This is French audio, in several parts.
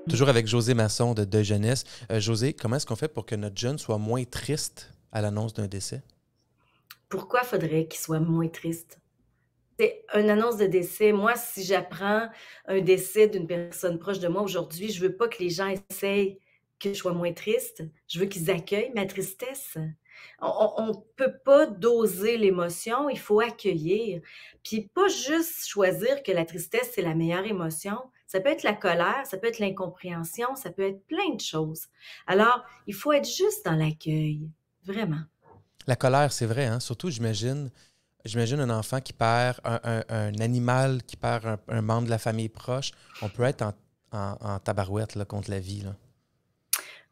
Toujours avec Josée Masson de Deuil Jeunesse. Josée, comment est-ce qu'on fait pour que notre jeune soit moins triste à l'annonce d'un décès? Pourquoi faudrait qu'il soit moins triste? C'est une annonce de décès. Moi, si j'apprends un décès d'une personne proche de moi aujourd'hui, je veux pas que les gens essayent que je sois moins triste. Je veux qu'ils accueillent ma tristesse. On peut pas doser l'émotion, il faut accueillir. Puis pas juste choisir que la tristesse, c'est la meilleure émotion. Ça peut être la colère, ça peut être l'incompréhension, ça peut être plein de choses. Alors, il faut être juste dans l'accueil, vraiment. La colère, c'est vrai, hein? Surtout, j'imagine un enfant qui perd un animal, qui perd un membre de la famille proche. On peut être en tabarouette là, contre la vie. Là.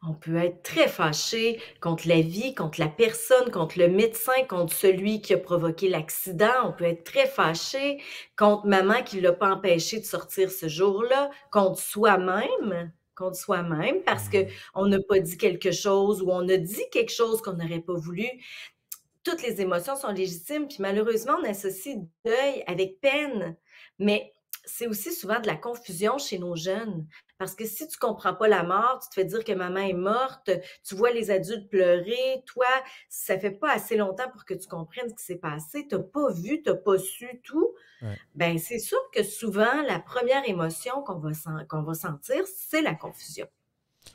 On peut être très fâché contre la vie, contre la personne, contre le médecin, contre celui qui a provoqué l'accident. On peut être très fâché contre maman qui l'a pas empêché de sortir ce jour-là, contre soi-même parce que Mm. on n'a pas dit quelque chose ou on a dit quelque chose qu'on n'aurait pas voulu. Toutes les émotions sont légitimes, puis malheureusement, on associe deuil avec peine. Mais c'est aussi souvent de la confusion chez nos jeunes. Parce que si tu comprends pas la mort, tu te fais dire que maman est morte, tu vois les adultes pleurer, toi, ça fait pas assez longtemps pour que tu comprennes ce qui s'est passé, tu pas vu, tu pas su tout, Ouais. ben c'est sûr que souvent, la première émotion qu'on va sentir, c'est la confusion.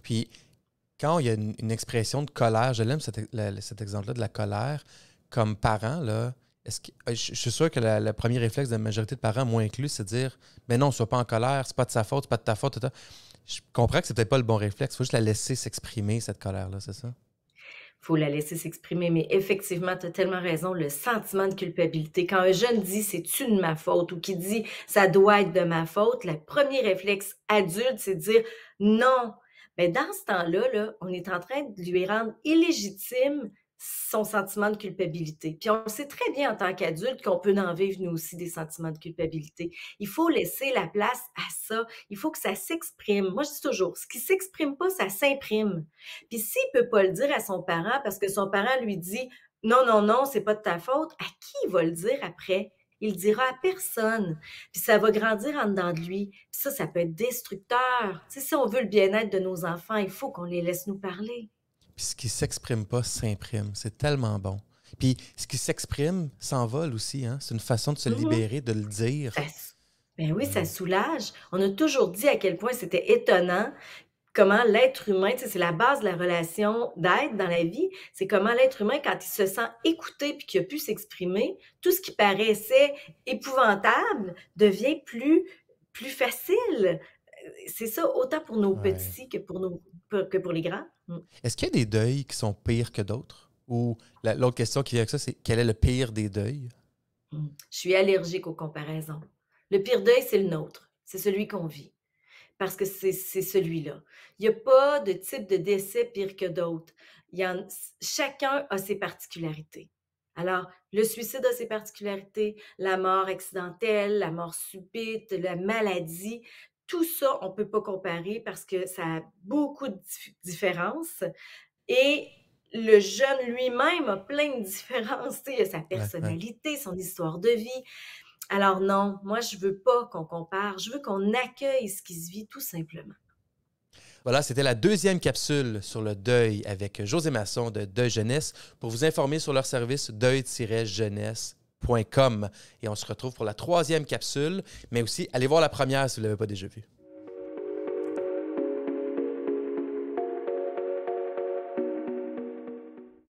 Puis, quand il y a une expression de colère, je l'aime cet exemple-là de la colère, comme parent, là, je suis sûr que le premier réflexe de la majorité de parents, moi inclus, c'est de dire mais non, sois pas en colère, c'est pas de sa faute, c'est pas de ta faute. Tata. Je comprends que c'est peut-être pas le bon réflexe. Il faut juste la laisser s'exprimer, cette colère-là, c'est ça? Faut la laisser s'exprimer, mais effectivement, tu as tellement raison, le sentiment de culpabilité. Quand un jeune dit: «C'est-tu de ma faute?» ou qui dit: «Ça doit être de ma faute», le premier réflexe adulte, c'est de dire: «Non». Mais dans ce temps-là, là, on est en train de lui rendre illégitime son sentiment de culpabilité. Puis on sait très bien en tant qu'adulte qu'on peut en vivre nous aussi des sentiments de culpabilité. Il faut laisser la place à ça. Il faut que ça s'exprime. Moi, je dis toujours, ce qui s'exprime pas, ça s'imprime. Puis s'il peut pas le dire à son parent parce que son parent lui dit: «Non, non, non, c'est pas de ta faute», à qui il va le dire après? Il le dira à personne. Puis ça va grandir en dedans de lui. Puis ça peut être destructeur. Tu sais, si on veut le bien-être de nos enfants, il faut qu'on les laisse nous parler. Puis ce qui s'exprime pas s'imprime. C'est tellement bon. Puis ce qui s'exprime s'envole aussi, hein? C'est une façon de se Mmh. libérer, de le Ça dire. s Ben oui, ça Euh, soulage. On a toujours dit à quel point c'était étonnant comment l'être humain, tu sais, c'est la base de la relation d'aide dans la vie, c'est comment l'être humain, quand il se sent écouté puis qu'il a pu s'exprimer, tout ce qui paraissait épouvantable devient plus facile. C'est ça, autant pour nos ouais. petits que pour les grands. Mmh. Est-ce qu'il y a des deuils qui sont pires que d'autres? Ou l'autre question qui vient avec ça, c'est quel est le pire des deuils? Je suis allergique aux comparaisons. Le pire deuil, c'est le nôtre, c'est celui qu'on vit. Parce que c'est celui-là. Il y a pas de type de décès pire que d'autres. Il y en Chacun a ses particularités. Alors, le suicide a ses particularités, la mort accidentelle, la mort subite, la maladie, tout ça, on peut pas comparer parce que ça a beaucoup de différences et le jeune lui-même a plein de différences, tu sais, il a sa Ouais, ouais. personnalité, son histoire de vie. Alors non, moi je veux pas qu'on compare, je veux qu'on accueille ce qui se vit tout simplement. Voilà, c'était la deuxième capsule sur le deuil avec José Masson de Deuil Jeunesse pour vous informer sur leur service deuil-jeunesse.com. Et on se retrouve pour la troisième capsule, mais aussi allez voir la première si vous ne l'avez pas déjà vue.